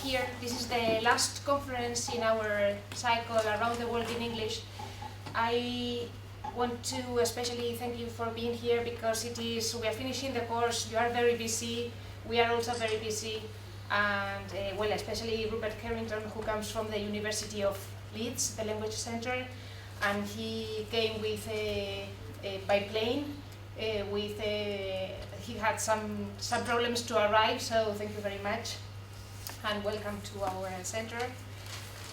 here. This is the last conference in our cycle around the world in English. I want to especially thank you for being here because we are finishing the course. You are very busy. We are also very busy. And well, especially Rupert Herington, who comes from the University of Leeds, the Language Center, and he came with by plane. He had some problems to arrive, so thank you very much, and welcome to our center.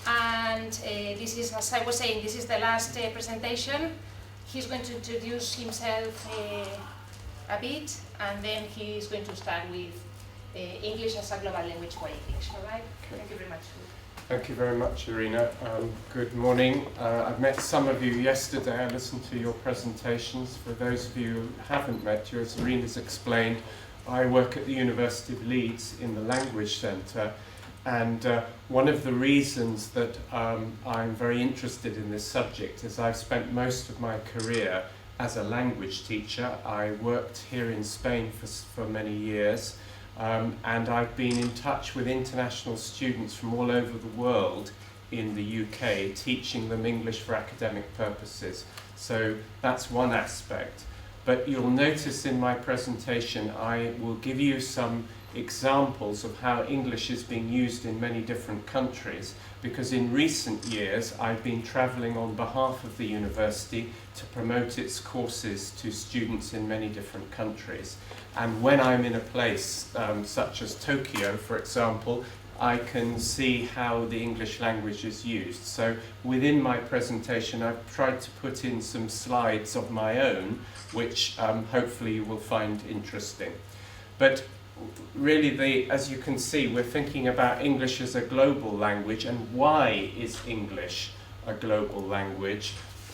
And this is, as I was saying, this is the last presentation. He's going to introduce himself a bit, and then he's going to start with English as a global language by English. All right? Okay. Thank you very much. Thank you very much, Irina. Good morning. I've met some of you yesterday. I listened to your presentations. For those of you who haven't met you, as Irina's explained, I work at the University of Leeds in the Language Centre. And one of the reasons that I'm very interested in this subject is I've spent most of my career as a language teacher. I worked here in Spain for many years. And I've been in touch with international students from all over the world in the UK, teaching them English for academic purposes. So that's one aspect. But you'll notice in my presentation I will give you some examples of how English is being used in many different countries, because in recent years I've been travelling on behalf of the university to promote its courses to students in many different countries. And when I'm in a place such as Tokyo, for example, I can see how the English language is used. So within my presentation I've tried to put in some slides of my own, which hopefully you will find interesting. But really, as you can see, we're thinking about English as a global language, and why is English a global language?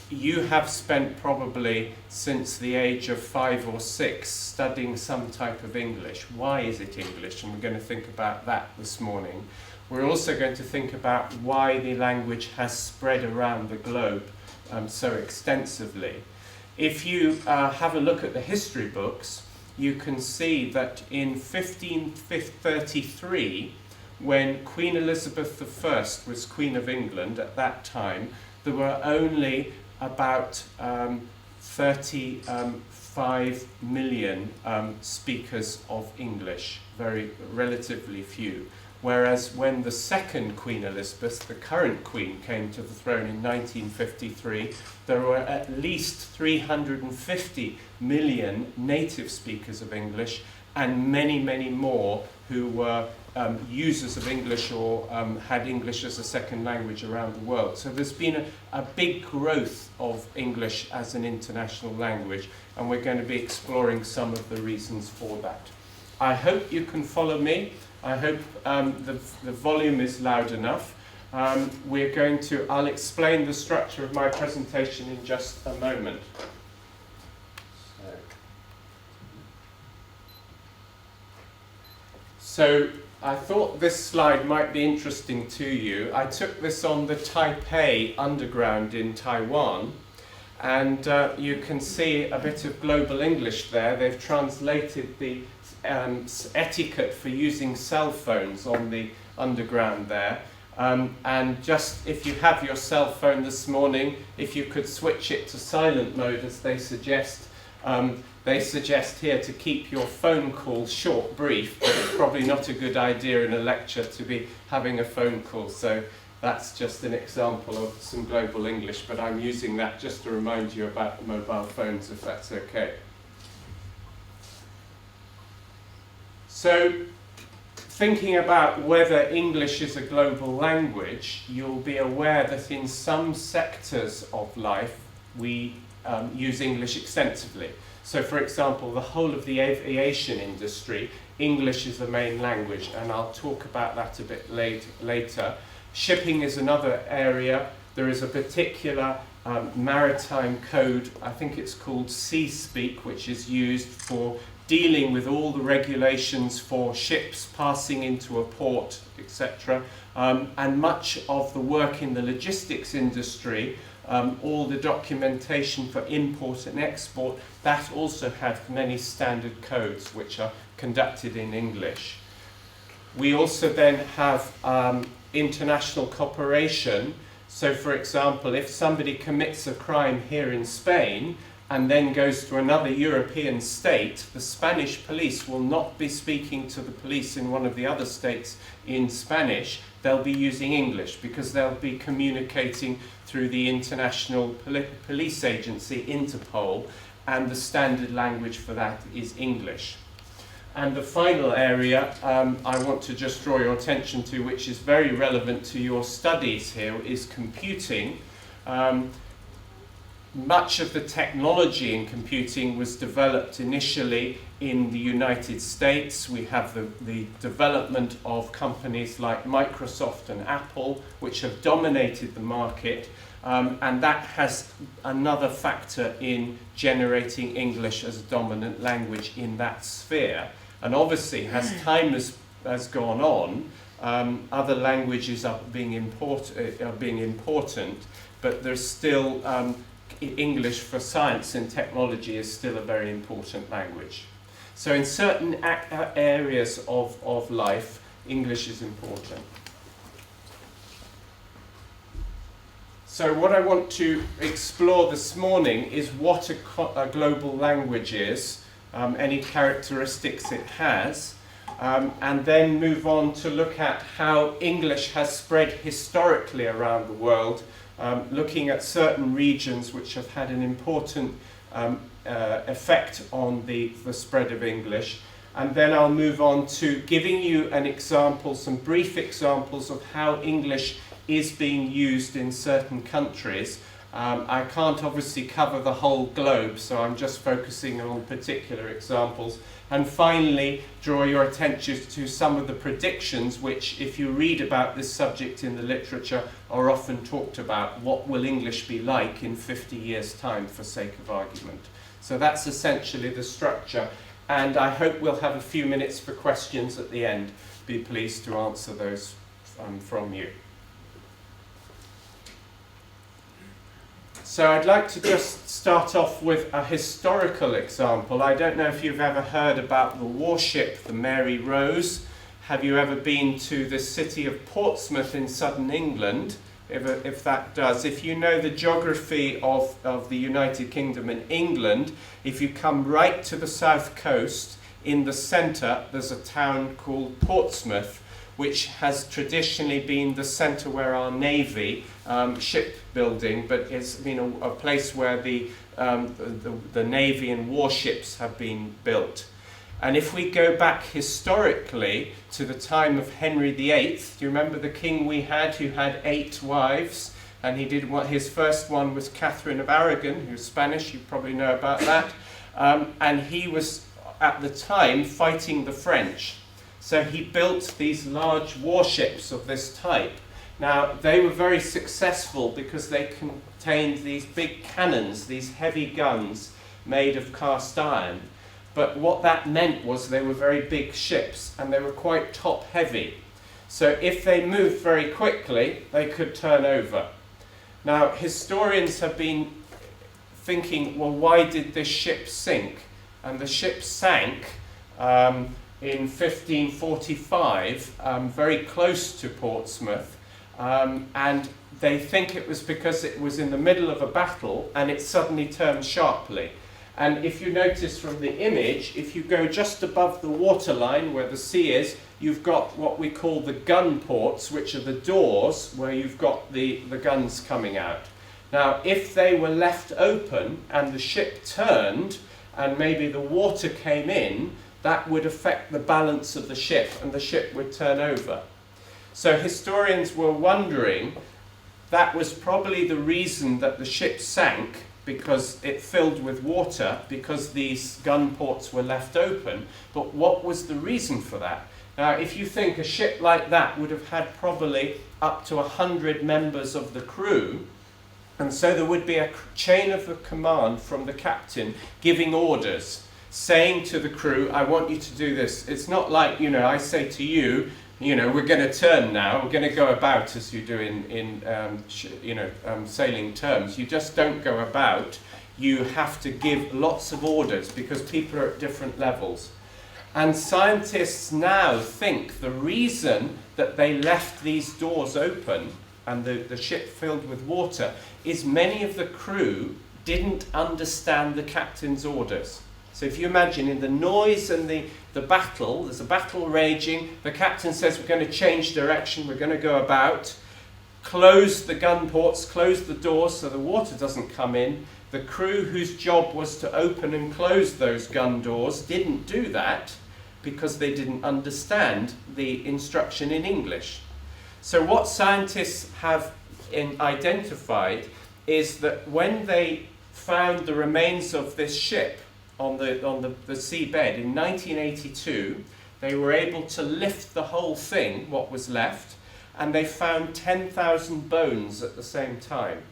You have spent probably since the age of 5 or 6 studying some type of English. Why is it English? And we're going to think about that this morning. We're also going to think about why the language has spread around the globe so extensively. If you have a look at the history books, you can see that in 1533, when Queen Elizabeth I was Queen of England at that time, there were only about 35 million speakers of English, very relatively few. Whereas when the second Queen Elizabeth, the current Queen, came to the throne in 1953, there were at least 350 million native speakers of English, and many, many more who were users of English or had English as a second language around the world. So there's been a big growth of English as an international language, and we're going to be exploring some of the reasons for that. I hope you can follow me. I hope the volume is loud enough. I'll explain the structure of my presentation in just a moment. So I thought this slide might be interesting to you. I took this on the Taipei Underground in Taiwan, and you can see a bit of global English there. They've translated the etiquette for using cell phones on the underground there. And just if you have your cell phone this morning, if you could switch it to silent mode, as they suggest here to keep your phone call short, brief, but it's probably not a good idea in a lecture to be having a phone call. So that's just an example of some global English, but I'm using that just to remind you about mobile phones, if that's okay. So, thinking about whether English is a global language, you'll be aware that in some sectors of life we use English extensively. So, for example, the whole of the aviation industry, English is the main language, and I'll talk about that a bit later. Shipping is another area. There is a particular maritime code, I think it's called Sea Speak, which is used for dealing with all the regulations for ships passing into a port, etc. And much of the work in the logistics industry, all the documentation for import and export, that also has many standard codes which are conducted in English. We also then have international cooperation. So for example, if somebody commits a crime here in Spain and then goes to another European state, the Spanish police will not be speaking to the police in one of the other states in Spanish. They'll be using English because they'll be communicating through the International Police Agency, Interpol, and the standard language for that is English. And the final area I want to just draw your attention to, which is very relevant to your studies here, is computing. Much of the technology in computing was developed initially in the United States. We have the development of companies like Microsoft and Apple, which have dominated the market, and that has another factor in generating English as a dominant language in that sphere. And obviously, as time has gone on, other languages are being important, but there's still English for science and technology is still a very important language. So in certain areas of life, English is important. So what I want to explore this morning is what a global language is, any characteristics it has, and then move on to look at how English has spread historically around the world, looking at certain regions which have had an important effect on the spread of English. And then I'll move on to giving you an example, some brief examples of how English is being used in certain countries. I can't obviously cover the whole globe, so I'm just focusing on particular examples. And finally, draw your attention to some of the predictions which, if you read about this subject in the literature, are often talked about. What will English be like in 50 years' time, for sake of argument? So that's essentially the structure. And I hope we'll have a few minutes for questions at the end. Be pleased to answer those from you. So I'd like to just start off with a historical example. I don't know if you've ever heard about the warship, the Mary Rose. Have you ever been to the city of Portsmouth in southern England? If that does. If you know the geography of the United Kingdom and England, if you come right to the south coast, in the centre there's a town called Portsmouth, which has traditionally been the centre where our navy, shipbuilding, but it's been a place where the navy and warships have been built. And if we go back historically to the time of Henry VIII, do you remember the king we had who had 8 wives? And he did his first one was Catherine of Aragon, who's Spanish, you probably know about that. And he was at the time fighting the French. So he built these large warships of this type. Now, they were very successful because they contained these big cannons, these heavy guns made of cast iron. But what that meant was they were very big ships and they were quite top heavy. So if they moved very quickly, they could turn over. Now, historians have been thinking, well, why did this ship sink? And the ship sank in 1545, very close to Portsmouth, and they think it was because it was in the middle of a battle and it suddenly turned sharply. And if you notice from the image, if you go just above the waterline where the sea is, you've got what we call the gun ports, which are the doors where you've got the guns coming out. Now, if they were left open and the ship turned and maybe the water came in, that would affect the balance of the ship and the ship would turn over. So historians were wondering that was probably the reason that the ship sank, because it filled with water, because these gun ports were left open. But what was the reason for that? Now, if you think a ship like that would have had probably up to 100 members of the crew, and so there would be a chain of command from the captain giving orders, saying to the crew, I want you to do this. It's not like, I say to you, we're going to turn now, we're going to go about as you do in sailing terms. You just don't go about. You have to give lots of orders because people are at different levels. And scientists now think the reason that they left these doors open and the ship filled with water is many of the crew didn't understand the captain's orders. So if you imagine in the noise and the battle, there's a battle raging, the captain says we're going to change direction, we're going to go about, close the gun ports, close the doors so the water doesn't come in. The crew whose job was to open and close those gun doors didn't do that because they didn't understand the instruction in English. So what scientists have identified is that when they found the remains of this ship on the seabed in 1982, they were able to lift the whole thing, what was left, and they found 10,000 bones at the same time.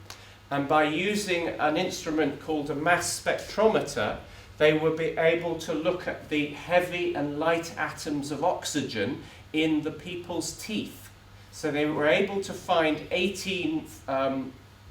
And by using an instrument called a mass spectrometer, they will be able to look at the heavy and light atoms of oxygen in the people's teeth. So they were able to find 18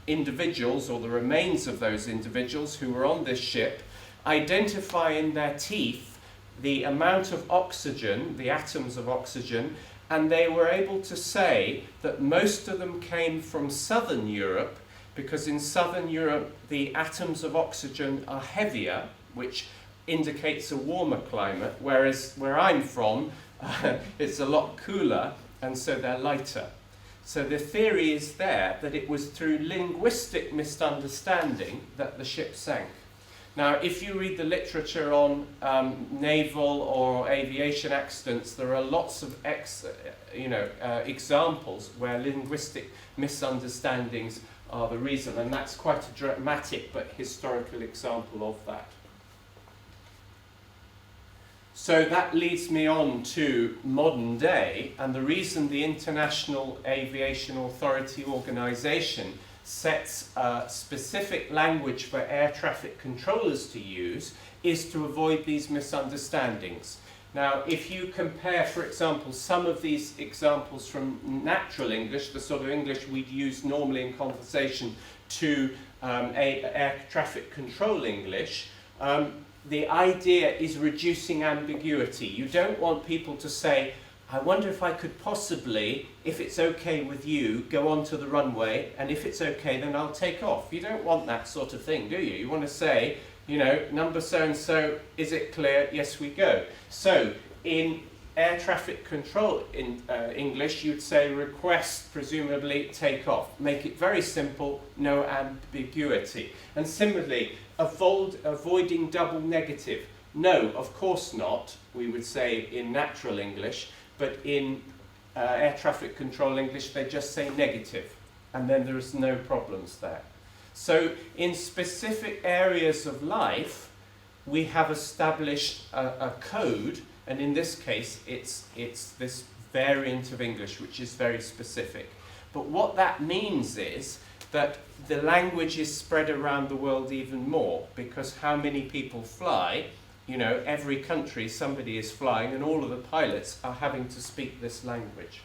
individuals, or the remains of those individuals who were on this ship, identify in their teeth the amount of oxygen, the atoms of oxygen, and they were able to say that most of them came from southern Europe, because in southern Europe the atoms of oxygen are heavier, which indicates a warmer climate, whereas where I'm from, it's a lot cooler, and so they're lighter. So the theory is there that it was through linguistic misunderstanding that the ship sank. Now, if you read the literature on naval or aviation accidents, there are lots of examples where linguistic misunderstandings are the reason, and that's quite a dramatic but historical example of that. So that leads me on to modern day, and the reason the International Aviation Authority Organization sets a specific language for air traffic controllers to use is to avoid these misunderstandings. Now, if you compare, for example, some of these examples from natural English, the sort of English we'd use normally in conversation, to air traffic control English, the idea is reducing ambiguity. You don't want people to say, I wonder if I could possibly, if it's okay with you, go onto the runway, and if it's okay, then I'll take off. You don't want that sort of thing, do you? You want to say, you know, number so-and-so, is it clear? Yes, we go. So, in air traffic control in English, you'd say request, presumably take off. Make it very simple, no ambiguity. And similarly, avoiding double negative. No, of course not, we would say in natural English, but in air traffic control English, they just say negative, and then there's no problems there. So in specific areas of life, we have established a code, and in this case, it's this variant of English, which is very specific. But what that means is that the language is spread around the world even more, because how many people fly, you know, every country somebody is flying, and all of the pilots are having to speak this language.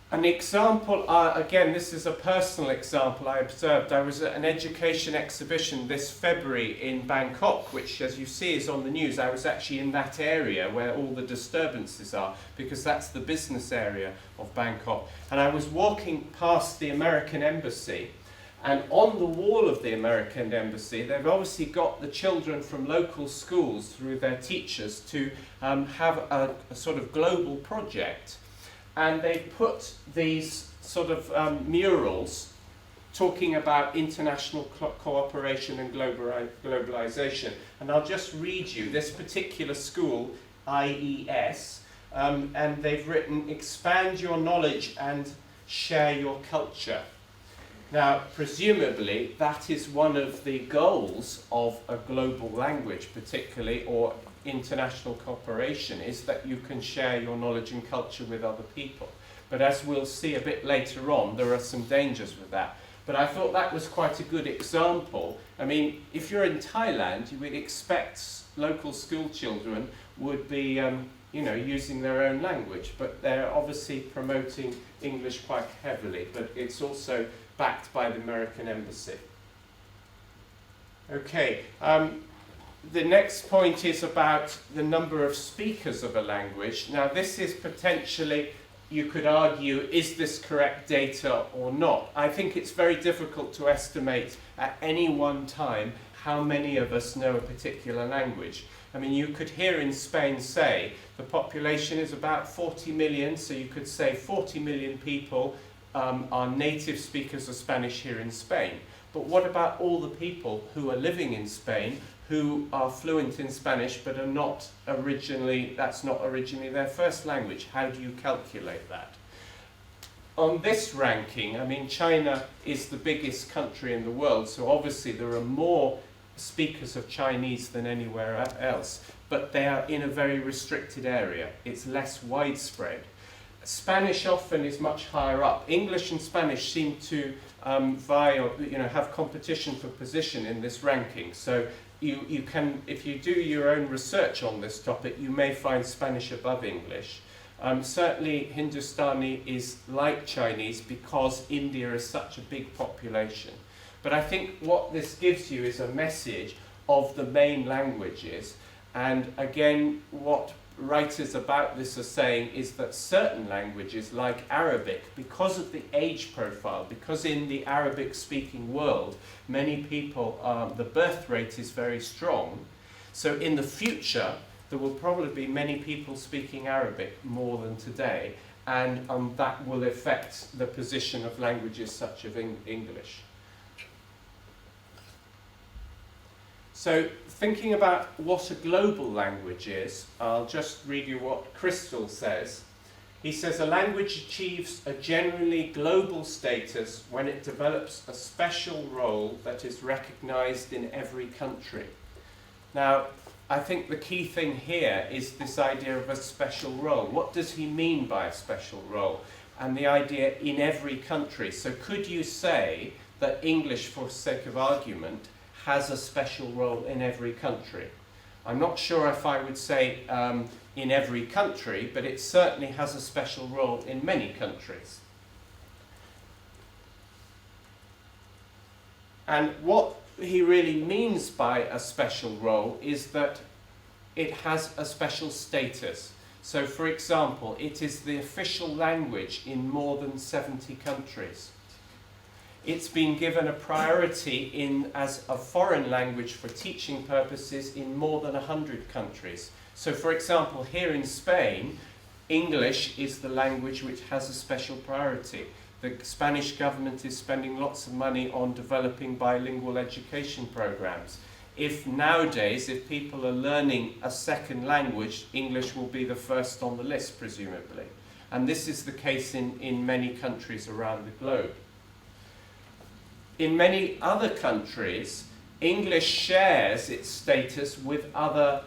An example, again, this is a personal example I observed. I was at an education exhibition this February in Bangkok, which, as you see, is on the news. I was actually in that area where all the disturbances are, because that's the business area of Bangkok. And I was walking past the American Embassy, and on the wall of the American Embassy, they've obviously got the children from local schools through their teachers to have a sort of global project. And they've put these sort of murals talking about international cooperation and globalization. And I'll just read you this particular school, IES, and they've written, expand your knowledge and share your culture. Now, presumably, that is one of the goals of a global language, particularly, or international cooperation, is that you can share your knowledge and culture with other people. But as we'll see a bit later on, there are some dangers with that. But I thought that was quite a good example. I mean, if you're in Thailand, you would expect local school children would be using their own language, but they're obviously promoting English quite heavily, but it's also backed by the American Embassy. Okay, The next point is about the number of speakers of a language. Now this is potentially, you could argue, is this correct data or not? I think it's very difficult to estimate at any one time how many of us know a particular language. I mean, you could here in Spain say the population is about 40 million, so you could say 40 million people are native speakers of Spanish here in Spain. But what about all the people who are living in Spain who are fluent in Spanish but are not originally, that's not originally their first language? How do you calculate that? On this ranking, I mean, China is the biggest country in the world, so obviously there are more speakers of Chinese than anywhere else, but they are in a very restricted area. It's less widespread. Spanish often is much higher up. English and Spanish seem to have competition for position in this ranking. So you can, if you do your own research on this topic, you may find Spanish above English. Certainly Hindustani is like Chinese because India is such a big population. But I think what this gives you is a message of the main languages. And again, what writers about this are saying is that certain languages, like Arabic, because of the age profile, because in the Arabic-speaking world, many people, the birth rate is very strong. So in the future, there will probably be many people speaking Arabic more than today, and that will affect the position of languages such as English. So thinking about what a global language is, I'll just read you what Crystal says. He says, a language achieves a generally global status when it develops a special role that is recognized in every country. Now, I think the key thing here is this idea of a special role. What does he mean by a special role? And the idea in every country. So could you say that English, for sake of argument, has a special role in every country? I'm not sure if I would say in every country, but it certainly has a special role in many countries. And what he really means by a special role is that it has a special status. So, for example, it is the official language in more than 70 countries. It's been given a priority as a foreign language for teaching purposes in more than 100 countries. So, for example, here in Spain, English is the language which has a special priority. The Spanish government is spending lots of money on developing bilingual education programs. If nowadays, if people are learning a second language, English will be the first on the list, presumably. And this is the case in many countries around the globe. In many other countries, English shares its status with another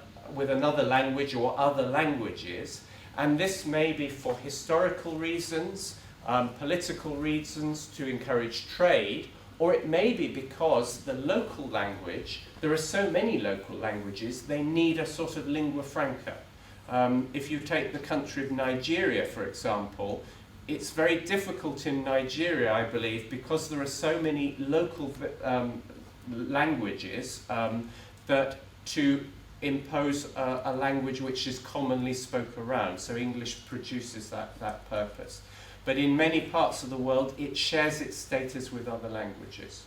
language or other languages, and this may be for historical reasons, political reasons, to encourage trade, or it may be because the local language, there are so many local languages, they need a sort of lingua franca. If you take the country of Nigeria, for example, it's very difficult in Nigeria, I believe, because there are so many local languages that to impose a language which is commonly spoken around. So English produces that purpose. But in many parts of the world, it shares its status with other languages.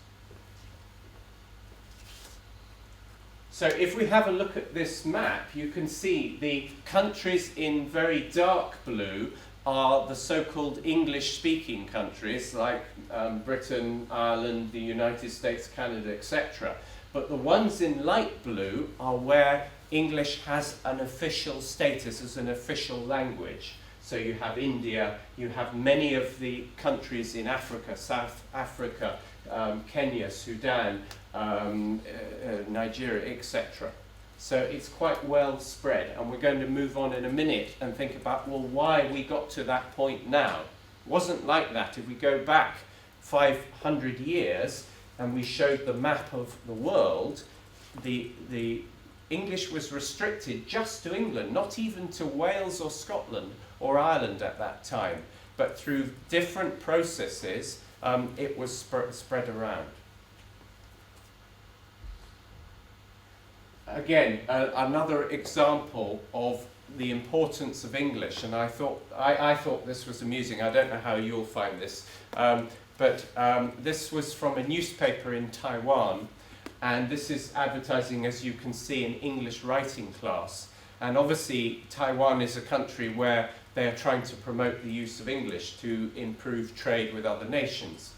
So if we have a look at this map, you can see the countries in very dark blue are the so-called English-speaking countries like Britain, Ireland, the United States, Canada, etc. But the ones in light blue are where English has an official status as an official language. So you have India, you have many of the countries in Africa, South Africa, Kenya, Sudan, Nigeria, etc. So it's quite well spread, and we're going to move on in a minute and think about, well, why we got to that point now. It wasn't like that. If we go back 500 years and we showed the map of the world, the English was restricted just to England, not even to Wales or Scotland or Ireland at that time. But through different processes, it was spread around. again, another example of the importance of English, and I thought this was amusing. I don't know how you'll find this, but this was from a newspaper in Taiwan, and this is advertising, as you can see, an English writing class. And obviously, Taiwan is a country where they are trying to promote the use of English to improve trade with other nations.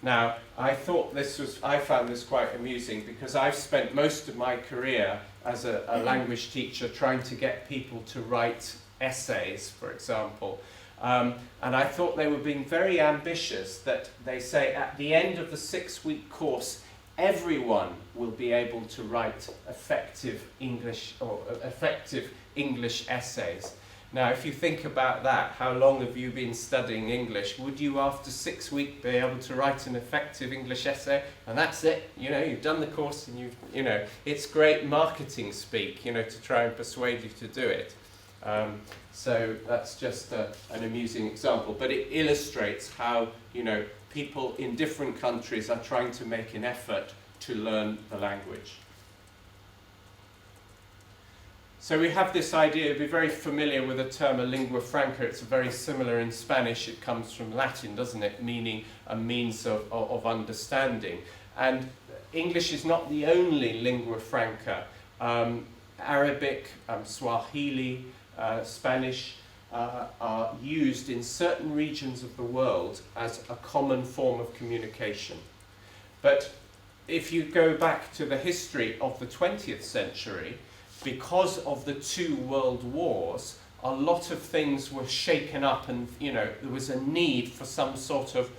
Now, I found this quite amusing because I've spent most of my career as a language teacher trying to get people to write essays, for example. And I thought they were being very ambitious that they say at the end of the 6-week course, everyone will be able to write effective English essays. Now, if you think about that, how long have you been studying English? Would you, after 6 weeks, be able to write an effective English essay? And that's it. You know, you've done the course, and it's great marketing speak, to try and persuade you to do it. So that's just an amusing example, but it illustrates how, people in different countries are trying to make an effort to learn the language. So we have this idea, you'll be very familiar with the term a lingua franca. It's very similar in Spanish. It comes from Latin, doesn't it? Meaning a means of understanding. And English is not the only lingua franca. Arabic, Swahili, Spanish are used in certain regions of the world as a common form of communication. But if you go back to the history of the 20th century, because of the 2 world wars, a lot of things were shaken up, and there was a need for some sort of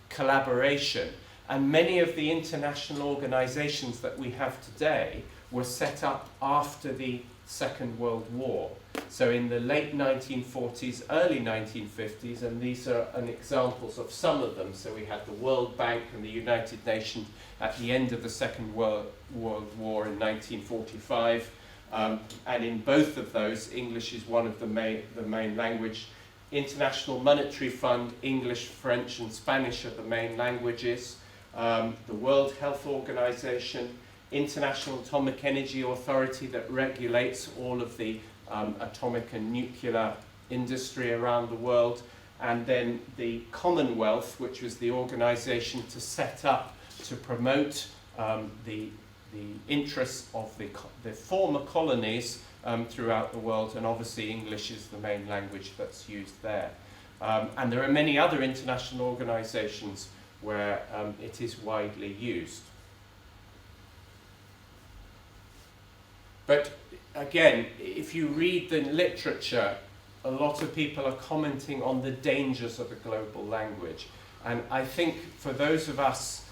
collaboration. And many of the international organizations that we have today were set up after the Second World War. So in the late 1940s, early 1950s, and these are examples of some of them. So we had the World Bank and the United Nations at the end of the Second World War in 1945. And in both of those, English is one of the main language. International Monetary Fund, English, French and Spanish are the main languages. The World Health Organization, International Atomic Energy Authority that regulates all of the atomic and nuclear industry around the world, and then the Commonwealth, which was the organization to set up to promote the interests of the former colonies throughout the world, and obviously English is the main language that's used there. And there are many other international organizations where it is widely used. But again, if you read the literature, a lot of people are commenting on the dangers of a global language. And I think for those of us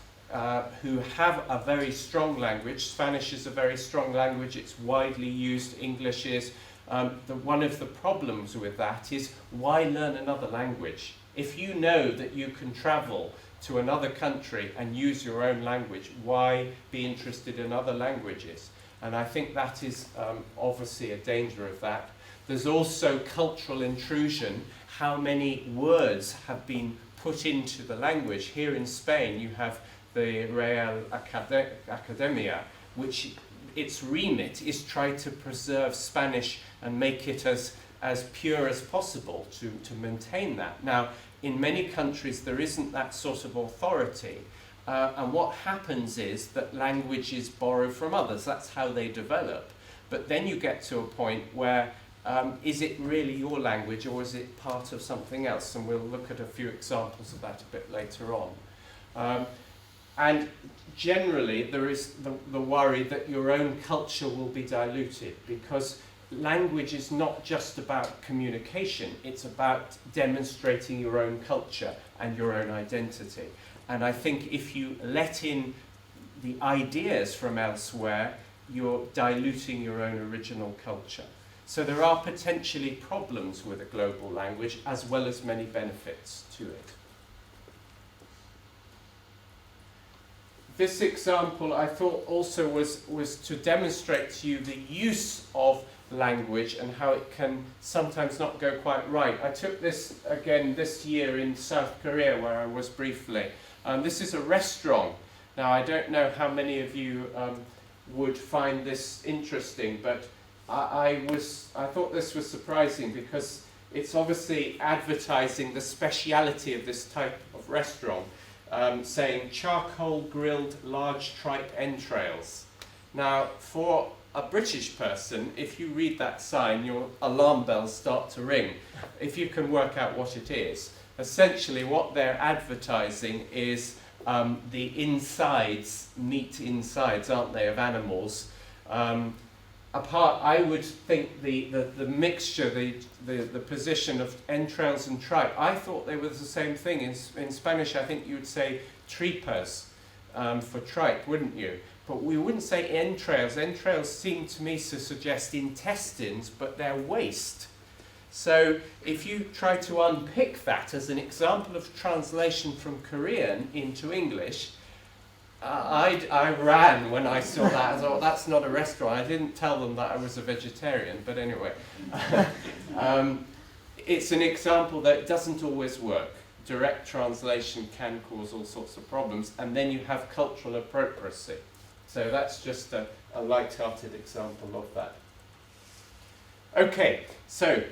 who have a very strong language, Spanish is a very strong language, it's widely used, English is, one of the problems with that is, why learn another language? If you know that you can travel to another country and use your own language, why be interested in other languages? And I think that is obviously a danger of that. There's also cultural intrusion. How many words have been put into the language? Here in Spain, you have the Real Academia, which its remit is try to preserve Spanish and make it as pure as possible to maintain that. Now, in many countries, there isn't that sort of authority. And what happens is that languages borrow from others. That's how they develop. But then you get to a point where is it really your language, or is it part of something else? And we'll look at a few examples of that a bit later on. And generally, there is the worry that your own culture will be diluted, because language is not just about communication. It's about demonstrating your own culture and your own identity. And I think if you let in the ideas from elsewhere, you're diluting your own original culture. So there are potentially problems with a global language, as well as many benefits to it. This example, I thought, also was to demonstrate to you the use of language and how it can sometimes not go quite right. I took this again this year in South Korea, where I was briefly. This is a restaurant. Now, I don't know how many of you would find this interesting, but I thought this was surprising because it's obviously advertising the speciality of this type of restaurant, saying charcoal grilled large tripe entrails. Now, for a British person, if you read that sign, your alarm bells start to ring, if you can work out what it is. Essentially, what they're advertising is the insides, meat insides, aren't they, of animals. I would think the mixture, the position of entrails and tripe, I thought they were the same thing. In Spanish, I think you would say tripas for tripe, wouldn't you? But we wouldn't say entrails. Entrails seem to me to suggest intestines, but they're waste. So if you try to unpick that as an example of translation from Korean into English, I ran when I saw that. I thought, that's not a restaurant. I didn't tell them that I was a vegetarian, but anyway. It's an example that doesn't always work. Direct translation can cause all sorts of problems, and then you have cultural appropriacy. So that's just a light-hearted example of that. Okay, so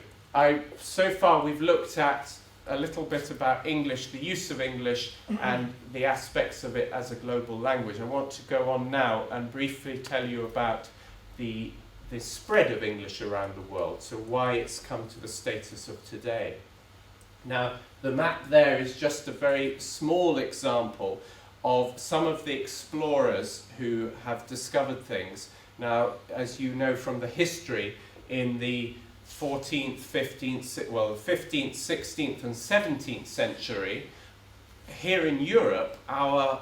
far we've looked at a little bit about English, the use of English, and the aspects of it as a global language. I want to go on now and briefly tell you about the spread of English around the world, so why it's come to the status of today. Now, the map there is just a very small example of some of the explorers who have discovered things. Now, as you know from the history, in the 14th, 15th, well, the 15th, 16th and 17th century, here in Europe, our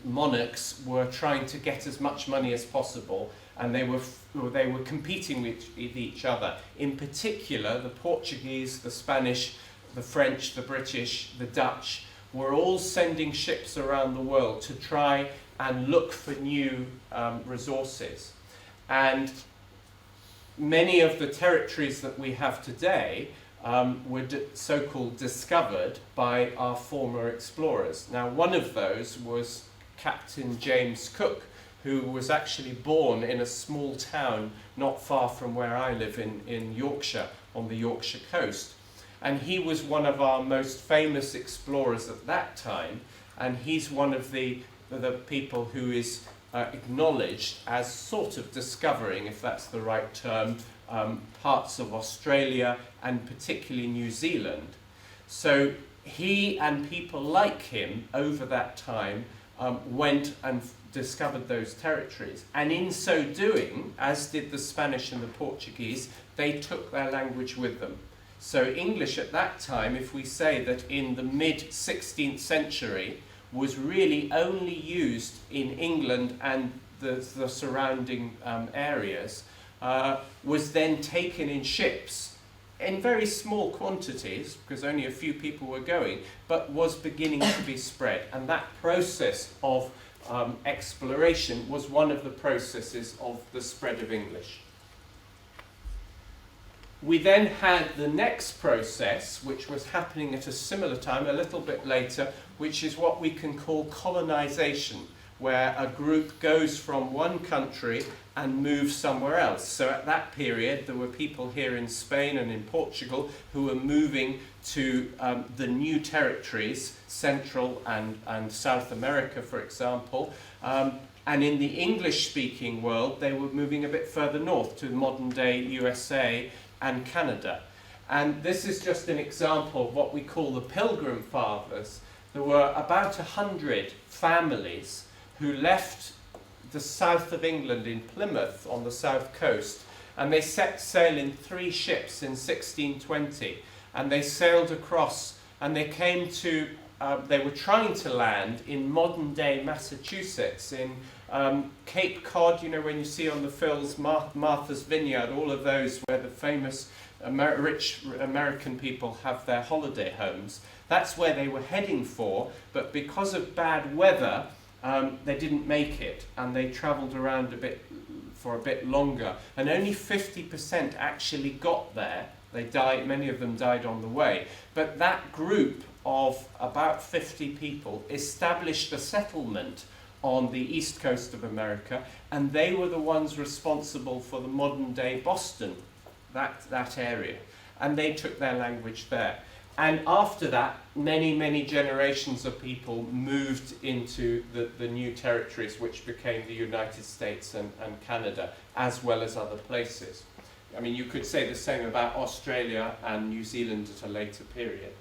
monarchs were trying to get as much money as possible, and they were competing with each other. In particular, the Portuguese, the Spanish, the French, the British, the Dutch were all sending ships around the world to try and look for new resources. And many of the territories that we have today were so-called discovered by our former explorers. Now, one of those was Captain James Cook, who was actually born in a small town not far from where I live in Yorkshire, on the Yorkshire coast. And he was one of our most famous explorers at that time, and he's one of the people who is acknowledged as sort of discovering, if that's the right term, parts of Australia and particularly New Zealand. So he and people like him over that time went and discovered those territories. And in so doing, as did the Spanish and the Portuguese, they took their language with them. So English at that time, if we say that in the mid-16th century, was really only used in England and the surrounding areas, was then taken in ships in very small quantities, because only a few people were going, but was beginning to be spread. And that process of exploration was one of the processes of the spread of English. We then had the next process, which was happening at a similar time, a little bit later, which is what we can call colonization, where a group goes from one country and moves somewhere else. So at that period, there were people here in Spain and in Portugal who were moving to the new territories, Central and South America, for example. And in the English-speaking world, they were moving a bit further north to modern-day USA and Canada. And this is just an example of what we call the Pilgrim Fathers. There were about 100 families who left the south of England in Plymouth on the south coast, and they set sail in 3 ships in 1620, and they sailed across, and they came to they were trying to land in modern-day Massachusetts, in Cape Cod, you know, when you see on the films Martha's Vineyard, all of those where the famous rich American people have their holiday homes. That's where they were heading for, but because of bad weather, they didn't make it, and they travelled around for a bit longer, and only 50% actually got there. They died, many of them died on the way, but that group of about 50 people established a settlement on the east coast of America, and they were the ones responsible for the modern day Boston, that area, and they took their language there. And after that, many generations of people moved into the new territories, which became the United States and Canada, as well as other places. I mean, you could say the same about Australia and New Zealand at a later period.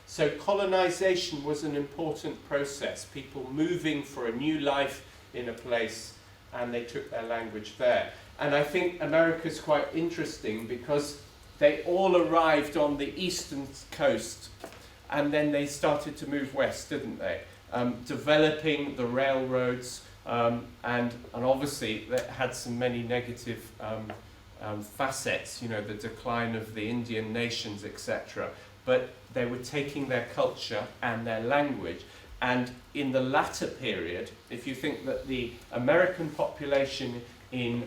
So colonization was an important process, people moving for a new life in a place, and they took their language there. And I think America's quite interesting because they all arrived on the eastern coast, and then they started to move west, didn't they? Developing the railroads, and obviously that had some many negative facets, you know, the decline of the Indian nations, etc. But they were taking their culture and their language. And in the latter period, if you think that the American population in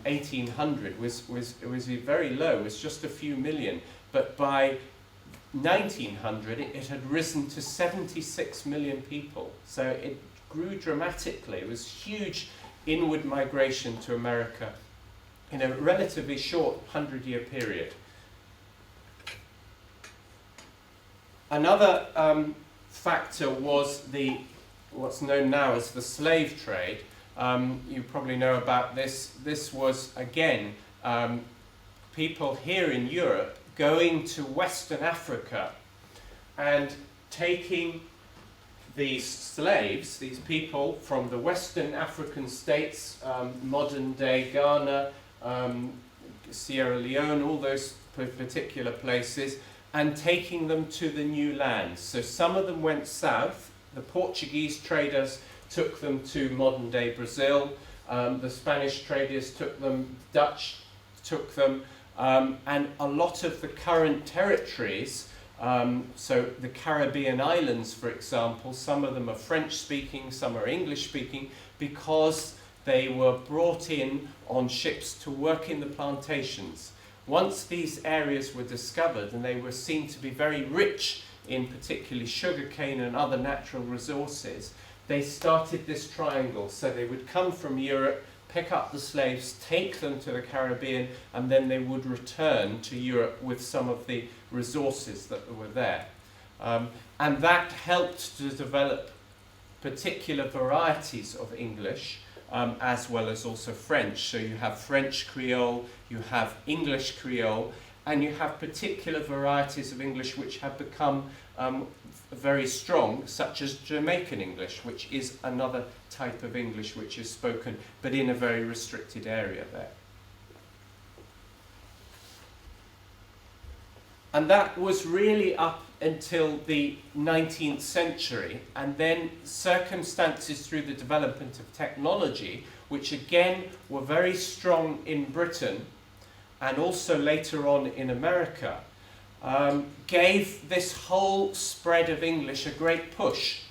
1800 was very low, it was just a few million, but by 1900 it had risen to 76 million people. So it grew dramatically. It was huge inward migration to America in a relatively short 100-year period. Another factor was what's known now as the slave trade. You probably know about this. This was, again, people here in Europe going to Western Africa and taking these slaves, these people from the Western African states, modern-day Ghana, Sierra Leone, all those particular places, and taking them to the new lands. So some of them went south. The Portuguese traders took them to modern-day Brazil. The Spanish traders took them. Dutch took them. And a lot of the current territories, so the Caribbean islands, for example, some of them are French-speaking, some are English-speaking, because they were brought in on ships to work in the plantations. Once these areas were discovered and they were seen to be very rich in particularly sugarcane and other natural resources, they started this triangle. So they would come from Europe, pick up the slaves, take them to the Caribbean, and then they would return to Europe with some of the resources that were there. And that helped to develop particular varieties of English, as well as also French. So you have French Creole, you have English Creole, and you have particular varieties of English which have become very strong, such as Jamaican English, which is another type of English which is spoken, but in a very restricted area there. And that was really up until the 19th century, and then circumstances through the development of technology, which again were very strong in Britain and also later on in America, gave this whole spread of English a great push.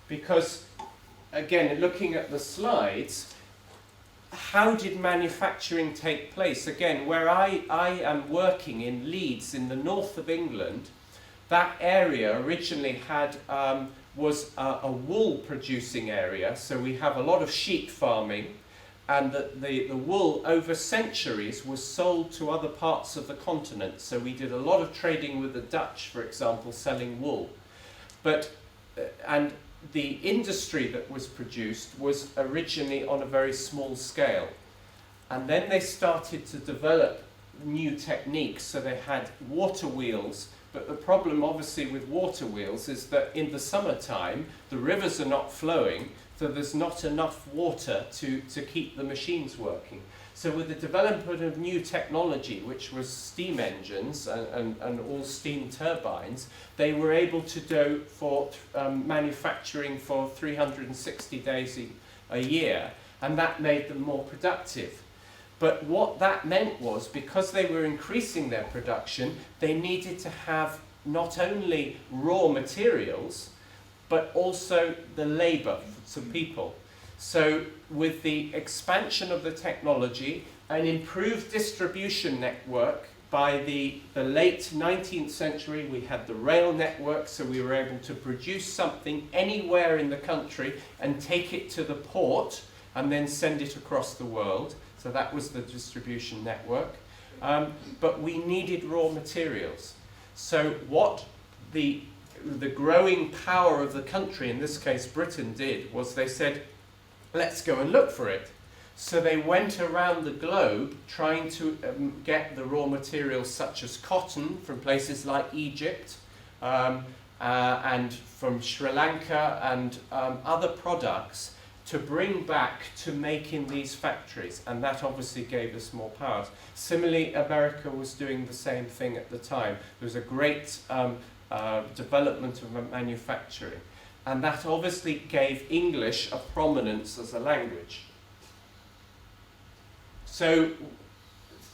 Because, again, looking at the slides, how did manufacturing take place? Again, where I am working in Leeds, in the north of England, that area originally had was a wool producing area. So we have a lot of sheep farming, and the wool over centuries was sold to other parts of the continent. So we did a lot of trading with the Dutch, for example, selling wool. But and the industry that was produced was originally on a very small scale. And then they started to develop new techniques. So they had water wheels, but the problem obviously with water wheels is that in the summertime, the rivers are not flowing, so there's not enough water to keep the machines working. So with the development of new technology, which was steam engines and all steam turbines, they were able to do for manufacturing for 360 days a year, and that made them more productive. But what that meant was, because they were increasing their production, they needed to have not only raw materials, but also the labour, so people. So with the expansion of the technology, an improved distribution network by the late 19th century, we had the rail network, so we were able to produce something anywhere in the country and take it to the port and then send it across the world. So that was the distribution network. But we needed raw materials. So what the growing power of the country, in this case Britain, did was they said, let's go and look for it. So they went around the globe trying to get the raw materials such as cotton from places like Egypt and from Sri Lanka and other products to bring back to make in these factories, and that obviously gave us more power. Similarly, America was doing the same thing at the time. There was a great development of manufacturing, and that obviously gave English a prominence as a language. So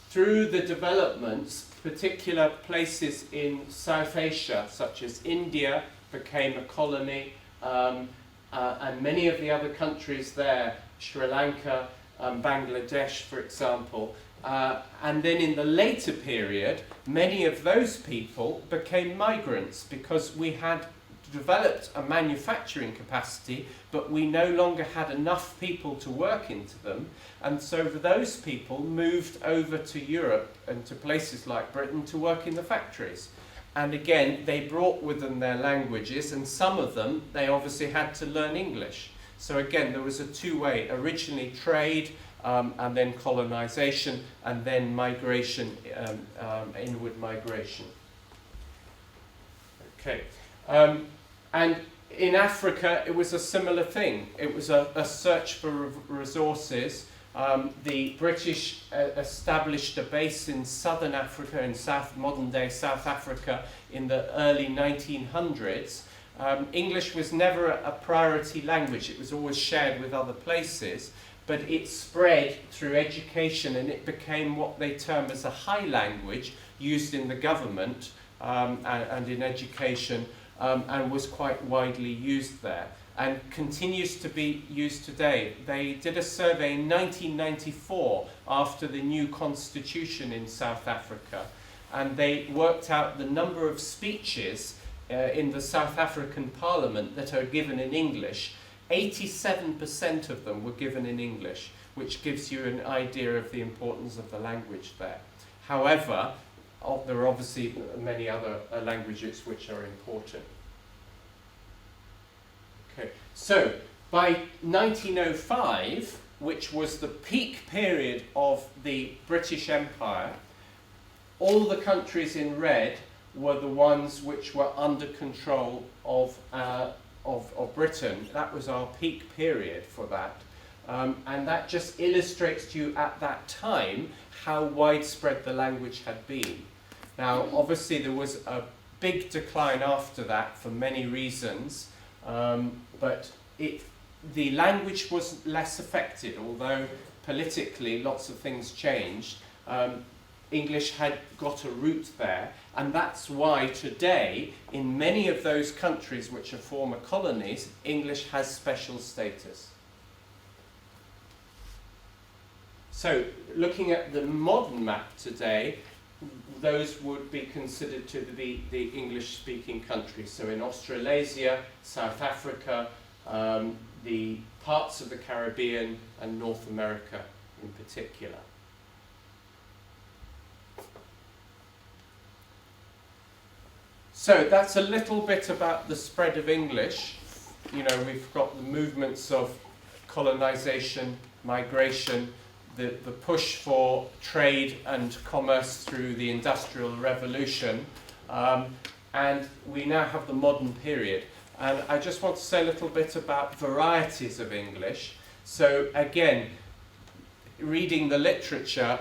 through the developments, particular places in South Asia, such as India, became a colony, and many of the other countries there, Sri Lanka, Bangladesh, for example, and then in the later period, many of those people became migrants because we had developed a manufacturing capacity, but we no longer had enough people to work into them, and so those people moved over to Europe and to places like Britain to work in the factories. And again, they brought with them their languages, and some of them, they obviously had to learn English. So again, there was a two-way, originally trade, and then colonization, and then migration, inward migration. Okay. And in Africa, it was a similar thing. It was a search for resources. The British established a base in southern Africa, in modern-day South Africa, in the early 1900s. English was never a priority language. It was always shared with other places, but it spread through education, and it became what they term as a high language, used in the government and in education, and was quite widely used there, and continues to be used today. They did a survey in 1994 after the new constitution in South Africa, and they worked out the number of speeches in the South African Parliament that are given in English. 87% of them were given in English, which gives you an idea of the importance of the language there. However, there are obviously many other languages which are important. Okay, so by 1905, which was the peak period of the British Empire, all the countries in red were the ones which were under control of Britain. That was our peak period for that. And that just illustrates to you at that time how widespread the language had been. Now, obviously, there was a big decline after that for many reasons, but the language was less affected, although politically lots of things changed. English had got a root there, and that's why today, in many of those countries which are former colonies, English has special status. So, looking at the modern map today, those would be considered to be the English-speaking countries. So in Australasia, South Africa, the parts of the Caribbean, and North America in particular. So that's a little bit about the spread of English. You know, we've got the movements of colonization, migration, the push for trade and commerce through the Industrial Revolution, and we now have the modern period. And I just want to say a little bit about varieties of English. So again, reading the literature,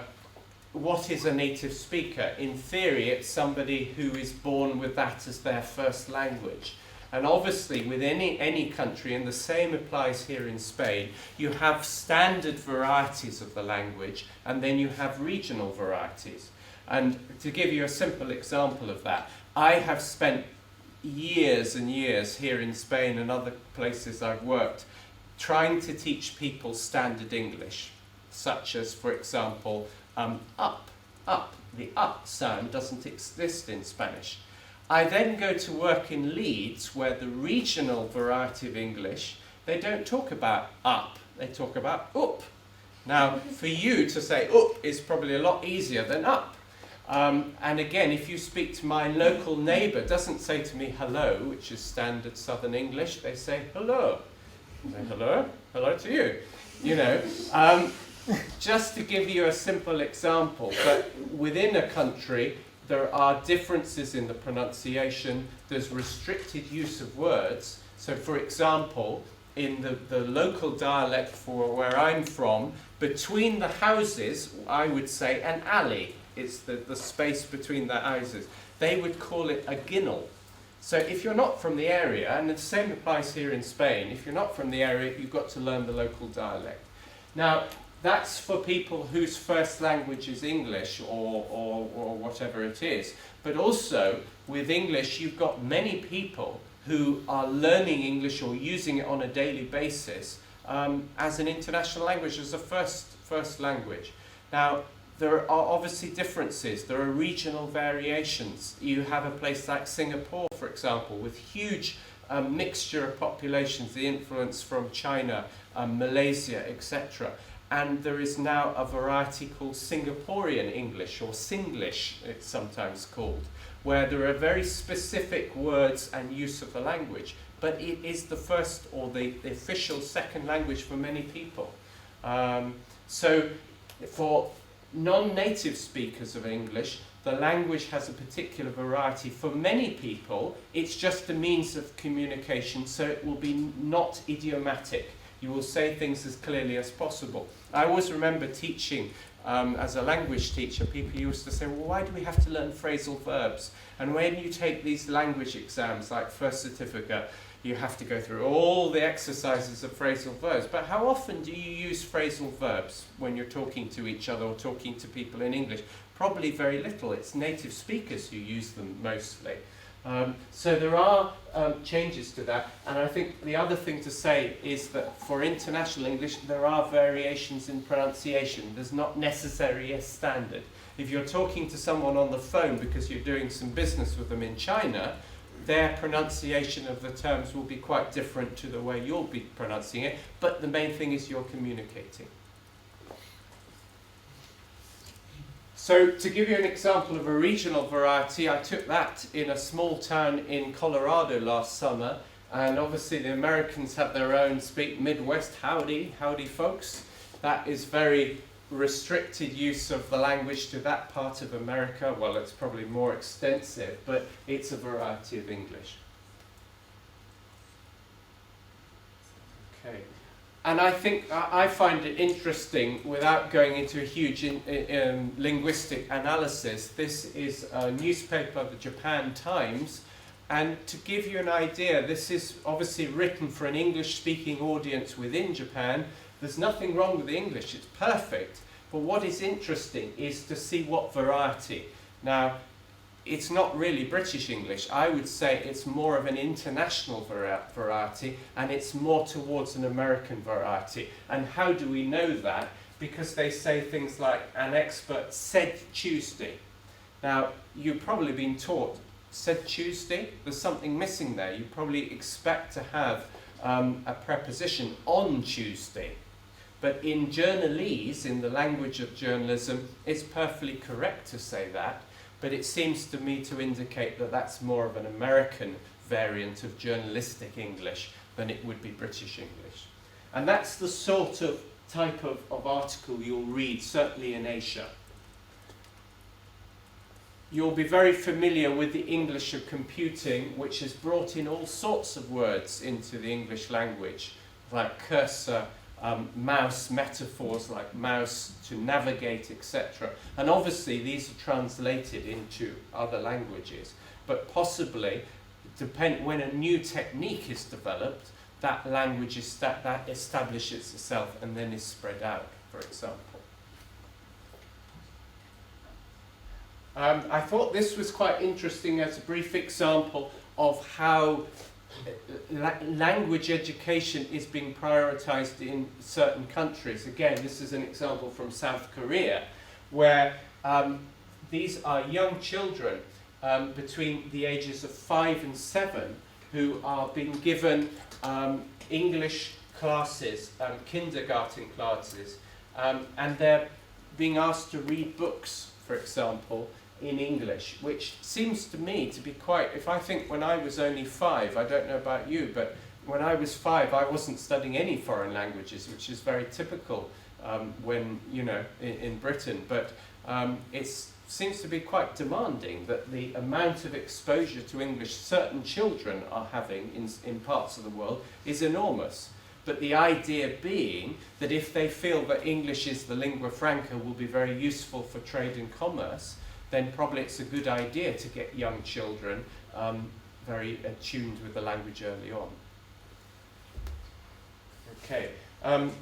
what is a native speaker? In theory, it's somebody who is born with that as their first language. And obviously, within any country, and the same applies here in Spain, you have standard varieties of the language, and then you have regional varieties. And to give you a simple example of that, I have spent years and years here in Spain and other places I've worked trying to teach people standard English, such as, for example, up, The sound doesn't exist in Spanish. I then go to work in Leeds, where the regional variety of English, they don't talk about up, they talk about up. Now, for you to say up is probably a lot easier than up. And again, if you speak to my local neighbour, doesn't say to me hello, which is standard Southern English, they say hello. I say, hello? Hello to you. You know, just to give you a simple example, but within a country, there are differences in the pronunciation, there's restricted use of words. So for example, in the local dialect for where I'm from, between the houses, I would say an alley. It's the space between the houses. They would call it a ginnel. So if you're not from the area, and the same applies here in Spain, if you're not from the area, you've got to learn the local dialect. Now, that's for people whose first language is English or whatever it is. But also, with English, you've got many people who are learning English or using it on a daily basis as an international language, as a first language. Now, there are obviously differences. There are regional variations. You have a place like Singapore, for example, with huge mixture of populations, the influence from China, Malaysia, etc. And there is now a variety called Singaporean English, or Singlish it's sometimes called, where there are very specific words and use of the language, but it is the first or the official second language for many people. So for non-native speakers of English, the language has a particular variety. For many people, it's just a means of communication, so it will be not idiomatic. You will say things as clearly as possible. I always remember teaching as a language teacher, people used to say, well, why do we have to learn phrasal verbs? And when you take these language exams, like first certificate, you have to go through all the exercises of phrasal verbs. But how often do you use phrasal verbs when you're talking to each other or talking to people in English? Probably very little. It's native speakers who use them mostly. So there are changes to that, and I think the other thing to say is that for international English there are variations in pronunciation. There's not necessarily a standard. If you're talking to someone on the phone because you're doing some business with them in China, their pronunciation of the terms will be quite different to the way you'll be pronouncing it, but the main thing is you're communicating. So to give you an example of a regional variety, I took that in a small town in Colorado last summer, and obviously the Americans have their own speak Midwest, howdy folks. That is very restricted use of the language to that part of America. Well, it's probably more extensive, but it's a variety of English. Okay. And I think I find it interesting, without going into a huge linguistic analysis. This is a newspaper, the Japan Times, and to give you an idea, this is obviously written for an English-speaking audience within Japan. There's nothing wrong with the English, it's perfect. But what is interesting is to see what variety. Now, it's not really British English. I would say it's more of an international variety, and it's more towards an American variety. And how do we know that? Because they say things like, an expert said Tuesday. Now, you've probably been taught, said Tuesday, there's something missing there. You probably expect to have a preposition on Tuesday. But in journalese, in the language of journalism, it's perfectly correct to say that. But it seems to me to indicate that that's more of an American variant of journalistic English than it would be British English. And that's the sort of type of article you'll read, certainly in Asia. You'll be very familiar with the English of computing, which has brought in all sorts of words into the English language, like cursor, mouse metaphors like mouse to navigate, etc. And obviously these are translated into other languages, but possibly when a new technique is developed, that language that establishes itself and then is spread out, for example. I thought this was quite interesting as a brief example of how language education is being prioritized in certain countries. Again, this is an example from South Korea, where these are young children between the ages of 5 and 7 who are being given English classes, kindergarten classes, and they're being asked to read books, for example, in English, which seems to me to be quite, if I think when I was only 5, I don't know about you, but when I was 5 I wasn't studying any foreign languages, which is very typical when, you know, in Britain, but it seems to be quite demanding that the amount of exposure to English certain children are having in parts of the world is enormous. But the idea being that if they feel that English is the lingua franca, will be very useful for trade and commerce, then probably it's a good idea to get young children very attuned with the language early on. Okay,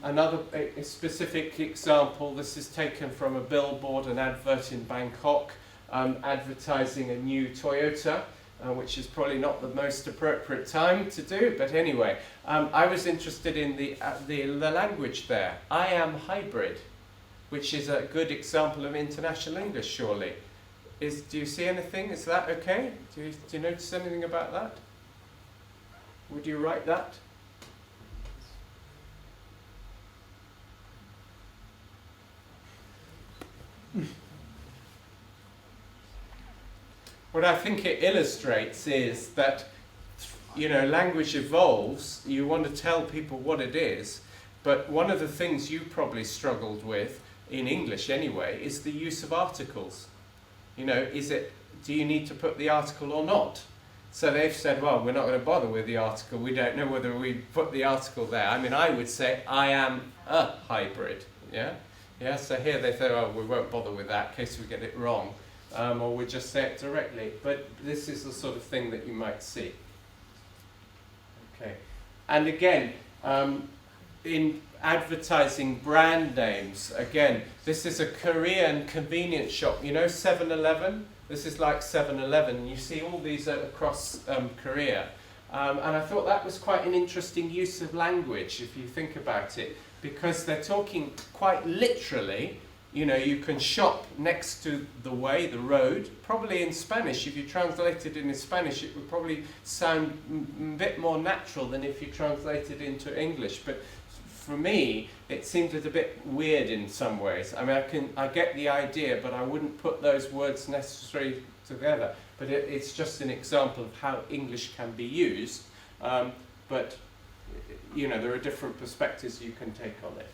another specific example, this is taken from a billboard, an advert in Bangkok, advertising a new Toyota, which is probably not the most appropriate time to do, but anyway, I was interested in the language there. I am hybrid, which is a good example of international English, surely. Do you see anything? Is that okay? Do you notice anything about that? Would you write that? What I think it illustrates is that, you know, language evolves. You want to tell people what it is, but one of the things you probably struggled with, in English anyway, is the use of articles. You know, do you need to put the article or not? So they've said, well, we're not going to bother with the article. We don't know whether we put the article there. I mean, I would say, I am a hybrid. Yeah? Yeah, so here they say, oh, we won't bother with that in case we get it wrong. Or we just say it directly. But this is the sort of thing that you might see. Okay. And again, in advertising brand names, again, this is a Korean convenience shop. You know 7-Eleven? This is like 7-Eleven. You see all these across Korea. And I thought that was quite an interesting use of language, if you think about it, because they're talking quite literally. You know, you can shop next to the way, the road. Probably in Spanish, if you translated it in Spanish, it would probably sound a bit more natural than if you translated into English. But for me, it seems a bit weird in some ways. I mean, I get the idea, but I wouldn't put those words necessarily together. But it's just an example of how English can be used. But, you know, there are different perspectives you can take on it.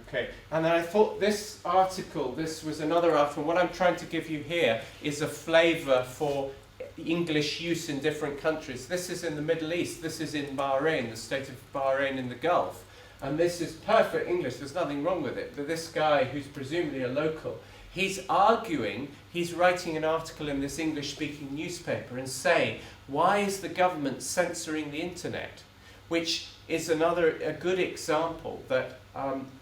Okay, and then I thought this article, this was another article, what I'm trying to give you here is a flavour for English use in different countries. This is in the Middle East, this is in Bahrain, the state of Bahrain in the Gulf. And this is perfect English, there's nothing wrong with it. But this guy, who's presumably a local, he's arguing, he's writing an article in this English-speaking newspaper and saying, why is the government censoring the internet? Which is a good example that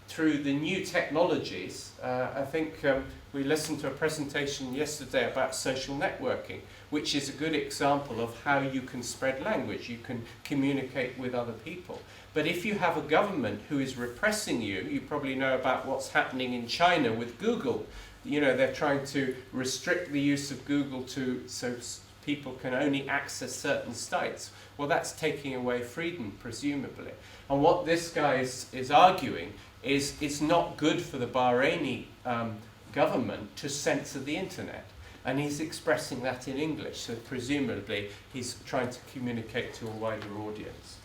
through the new technologies, I think we listened to a presentation yesterday about social networking, which is a good example of how you can spread language, you can communicate with other people. But if you have a government who is repressing you, you probably know about what's happening in China with Google. You know, they're trying to restrict the use of Google so people can only access certain sites. Well, that's taking away freedom, presumably. And what this guy is arguing is it's not good for the Bahraini government to censor the internet. And he's expressing that in English, so presumably he's trying to communicate to a wider audience.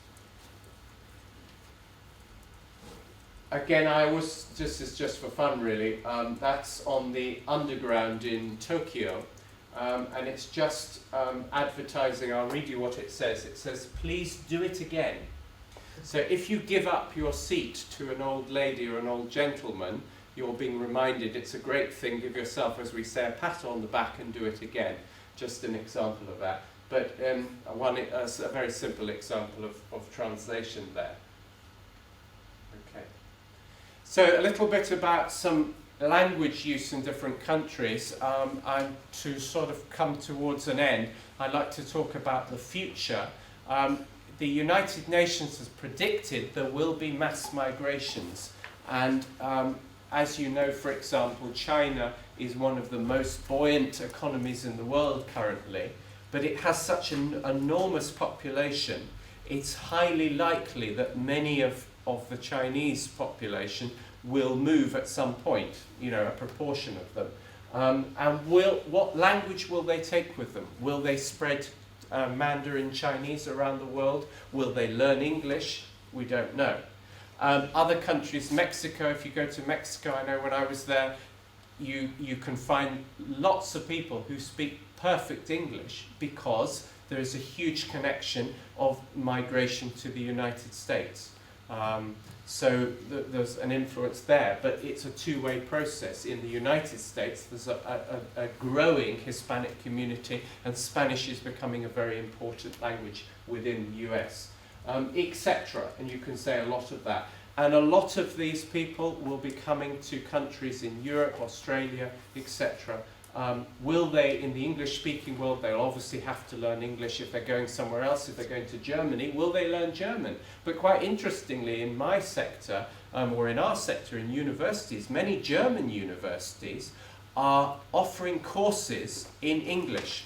Again, this is just for fun really, that's on the underground in Tokyo. And it's just advertising. I'll read you what it says. It says, please do it again. So if you give up your seat to an old lady or an old gentleman, you're being reminded it's a great thing. Give yourself, as we say, a pat on the back and do it again. Just an example of that. But a very simple example of translation there. Okay. So a little bit about some language use in different countries, and to sort of come towards an end, I'd like to talk about the future. The United Nations has predicted there will be mass migrations, and as you know, for example, China is one of the most buoyant economies in the world currently, but it has such an enormous population. It's highly likely that many of the Chinese population will move at some point, you know, a proportion of them. And what language will they take with them? Will they spread Mandarin Chinese around the world? Will they learn English? We don't know. Other countries, Mexico, if you go to Mexico, I know when I was there, you can find lots of people who speak perfect English because there is a huge connection of migration to the United States. So there's an influence there, but it's a two-way process. In the United States, there's a growing Hispanic community, and Spanish is becoming a very important language within the US, etc. And you can say a lot of that. And a lot of these people will be coming to countries in Europe, Australia, etc. Will they, in the English-speaking world, they'll obviously have to learn English if they're going somewhere else. If they're going to Germany, will they learn German? But quite interestingly, in my sector, or in our sector in universities, many German universities are offering courses in English,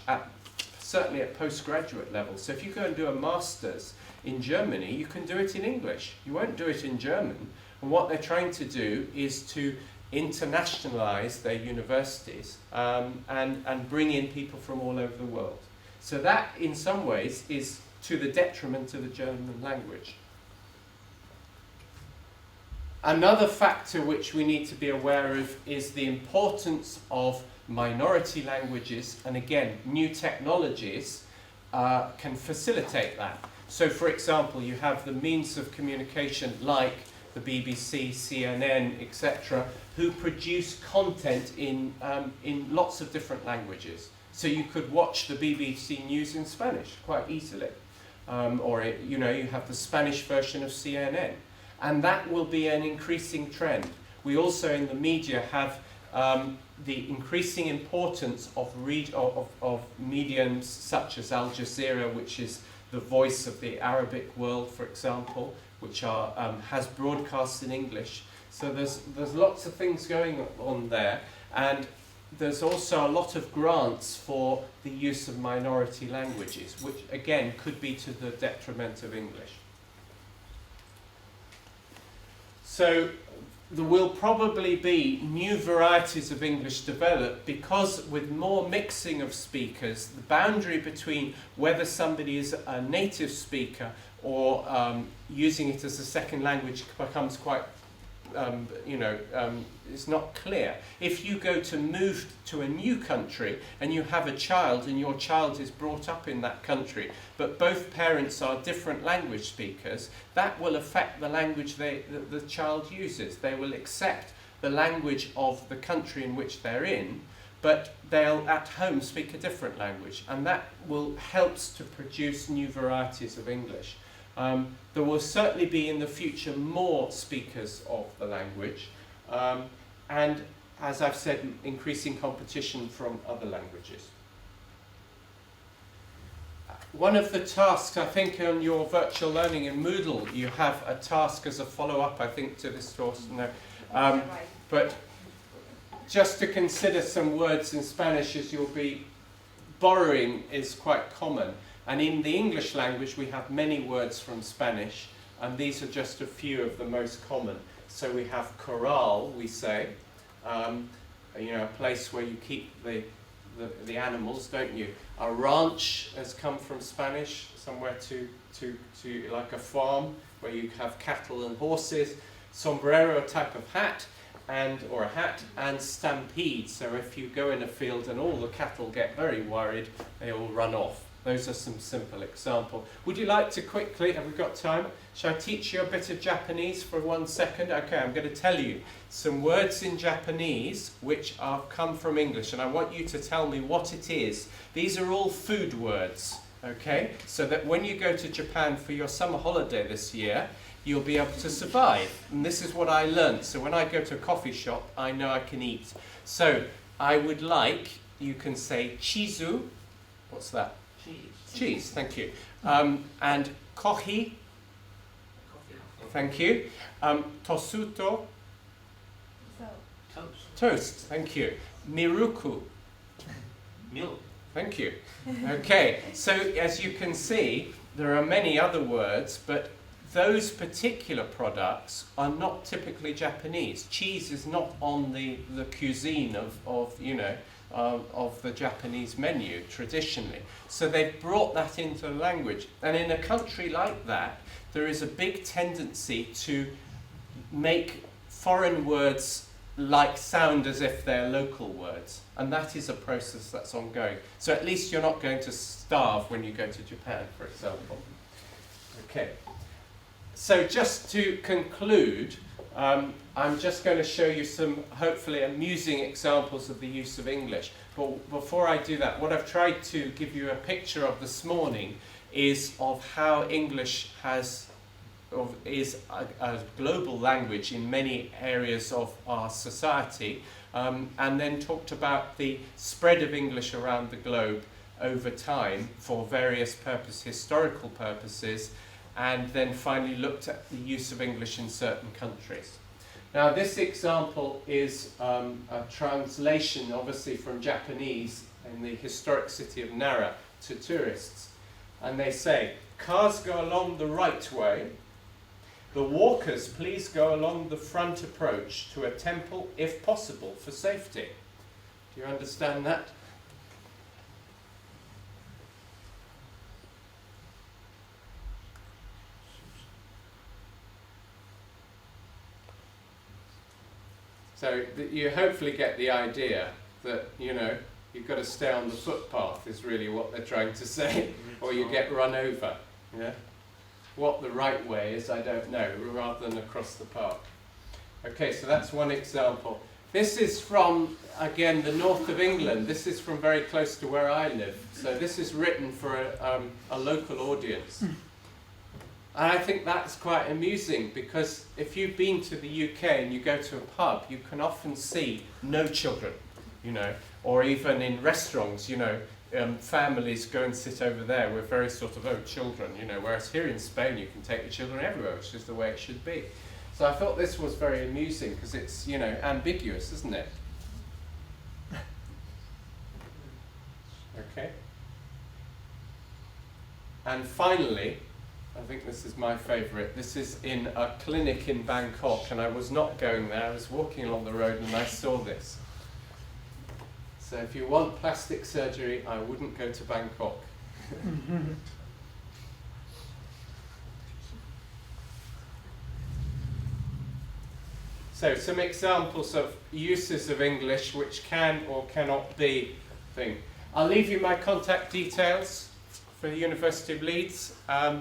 certainly at postgraduate level. So if you go and do a master's in Germany, you can do it in English. You won't do it in German. And what they're trying to do is to internationalize their universities and bring in people from all over the world. So that, in some ways, is to the detriment of the German language. Another factor which we need to be aware of is the importance of minority languages, and again, new technologies can facilitate that. So, for example, you have the means of communication like the BBC, CNN, etc., who produce content in lots of different languages. So you could watch the BBC News in Spanish quite easily. You have the Spanish version of CNN. And that will be an increasing trend. We also in the media have the increasing importance of mediums such as Al Jazeera, which is the voice of the Arabic world, for example, which has broadcasts in English. So there's lots of things going on there, and there's also a lot of grants for the use of minority languages, which again could be to the detriment of English. So there will probably be new varieties of English developed because with more mixing of speakers, the boundary between whether somebody is a native speaker or using it as a second language becomes quite, it's not clear. If you go to move to a new country and you have a child and your child is brought up in that country, but both parents are different language speakers, that will affect the language the child uses. They will accept the language of the country in which they're in, but they'll at home speak a different language, and that helps to produce new varieties of English. There will certainly be in the future more speakers of the language, and as I've said, increasing competition from other languages. One of the tasks, I think, on your virtual learning in Moodle, you have a task as a follow-up, I think, to this course. No, but just to consider some words in Spanish as you'll be borrowing is quite common. And in the English language, we have many words from Spanish, and these are just a few of the most common. So we have corral, we say, a place where you keep the animals, don't you? A ranch has come from Spanish, somewhere to like a farm where you have cattle and horses. Sombrero, a type of hat, or a hat, and stampede. So if you go in a field and all the cattle get very worried, they all run off. Those are some simple examples. Would you like to quickly, have we got time? Shall I teach you a bit of Japanese for 1 second? Okay, I'm going to tell you some words in Japanese which come from English, and I want you to tell me what it is. These are all food words, okay? So that when you go to Japan for your summer holiday this year, you'll be able to survive. And this is what I learned. So when I go to a coffee shop, I know I can eat. So I would like, you can say chizu. What's that? Cheese, thank you. And kohi, thank you. Tosuto, Toast. Toast, thank you. Miruku. Milk. Thank you. Okay, so as you can see, there are many other words, but those particular products are not typically Japanese. Cheese is not on the cuisine of the Japanese menu traditionally. So they've brought that into the language. And in a country like that, there is a big tendency to make foreign words like sound as if they're local words. And that is a process that's ongoing. So at least you're not going to starve when you go to Japan, for example. Okay. So just to conclude, I'm just going to show you some hopefully amusing examples of the use of English. But before I do that, what I've tried to give you a picture of this morning is of how English is a global language in many areas of our society, and then talked about the spread of English around the globe over time for various purposes, historical purposes, and then finally looked at the use of English in certain countries. Now this example is a translation obviously from Japanese in the historic city of Nara to tourists, and they say, "Cars go along the right way. The walkers please go along the front approach to a temple if possible for safety." Do you understand that? So you hopefully get the idea that, you've got to stay on the footpath is really what they're trying to say, or you get run over. Yeah? What the right way is, I don't know, rather than across the park. Okay, so that's one example. This is from, again, the north of England. This is from very close to where I live. So this is written for a local audience. And I think that's quite amusing, because if you've been to the UK and you go to a pub, you can often see no children, or even in restaurants, families go and sit over there with very sort of, children, whereas here in Spain you can take your children everywhere, which is the way it should be. So I thought this was very amusing, because it's, ambiguous, isn't it? Okay. And finally, I think this is my favourite. This is in a clinic in Bangkok, and I was not going there. I was walking along the road and I saw this. So if you want plastic surgery, I wouldn't go to Bangkok. So some examples of uses of English which can or cannot be thing. I'll leave you my contact details for the University of Leeds.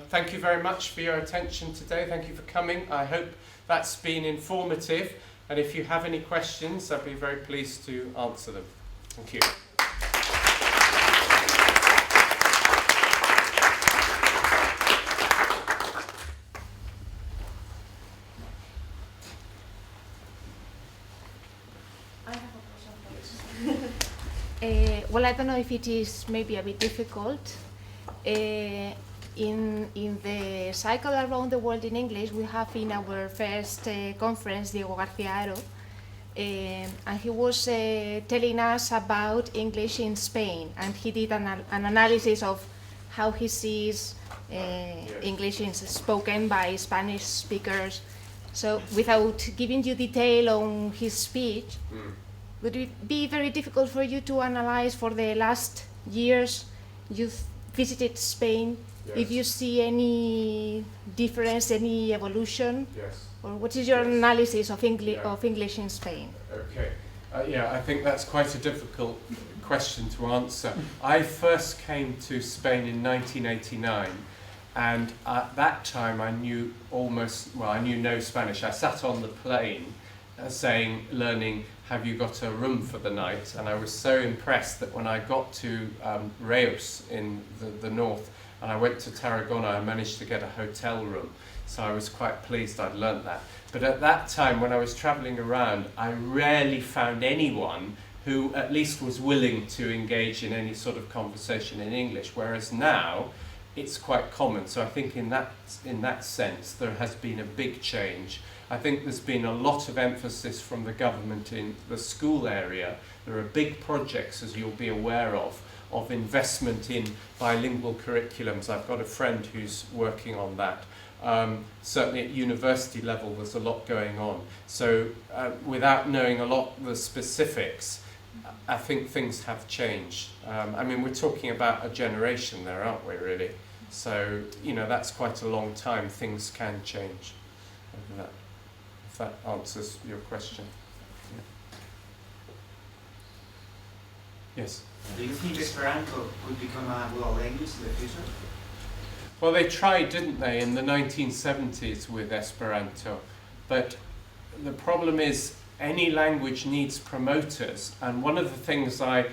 Thank you very much for your attention today. Thank you for coming. I hope that's been informative. And if you have any questions, I'd be very pleased to answer them. Thank you. I have a question, please. Well, I don't know if it is maybe a bit difficult. In the cycle around the world in English, we have in our first conference Diego García-Haro, and he was telling us about English in Spain, and he did an analysis of how he sees English is spoken by Spanish speakers. So without giving you detail on his speech, would it be very difficult for you to analyze for the last years you've visited Spain, yes, if you see any difference, any evolution? Yes. Or what is your Yes. analysis of Yeah. English in Spain? Okay. I think that's quite a difficult question to answer. I first came to Spain in 1989, and at that time I knew I knew no Spanish. I sat on the plane learning, "Have you got a room for the night?" And I was so impressed that when I got to Reus in the north, and I went to Tarragona, I managed to get a hotel room. So I was quite pleased I'd learnt that. But at that time, when I was travelling around, I rarely found anyone who at least was willing to engage in any sort of conversation in English. Whereas now, it's quite common. So I think in that sense there has been a big change. I think there's been a lot of emphasis from the government in the school area. There are big projects, as you'll be aware of investment in bilingual curriculums. I've got a friend who's working on that. Certainly at university level there's a lot going on. So without knowing a lot of the specifics, I think things have changed. I mean, we're talking about a generation there, aren't we, really? So, you know, that's quite a long time. Things can change over that, if that answers your question. Yeah. Yes? Do you think Esperanto could become a world language in the future? Well, they tried, didn't they, in the 1970s with Esperanto. But the problem is any language needs promoters. And one of the things I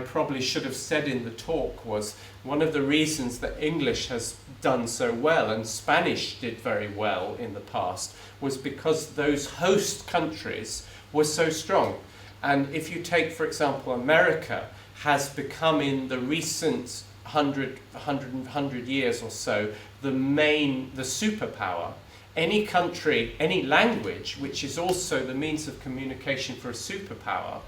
probably should have said in the talk was one of the reasons that English has done so well and Spanish did very well in the past was because those host countries were so strong. And if you take, for example, America has become in the recent 100 years or so the superpower. Any country, any language, which is also the means of communication for a superpower,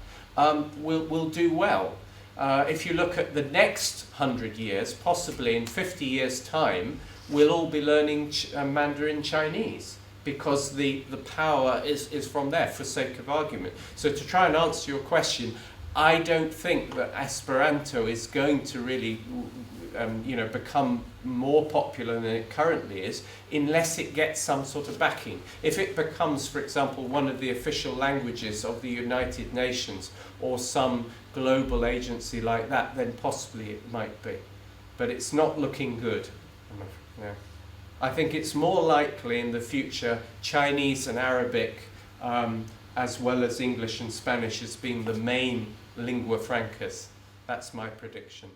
will do well. If you look at the next 100 years, possibly in 50 years' time, we'll all be learning Mandarin Chinese because the power is from there, for sake of argument. So to try and answer your question, I don't think that Esperanto is going to really become more popular than it currently is unless it gets some sort of backing. If it becomes, for example, one of the official languages of the United Nations or some global agency like that, then possibly it might be. But it's not looking good. No. I think it's more likely in the future Chinese and Arabic as well as English and Spanish as being the main lingua francas. That's my prediction.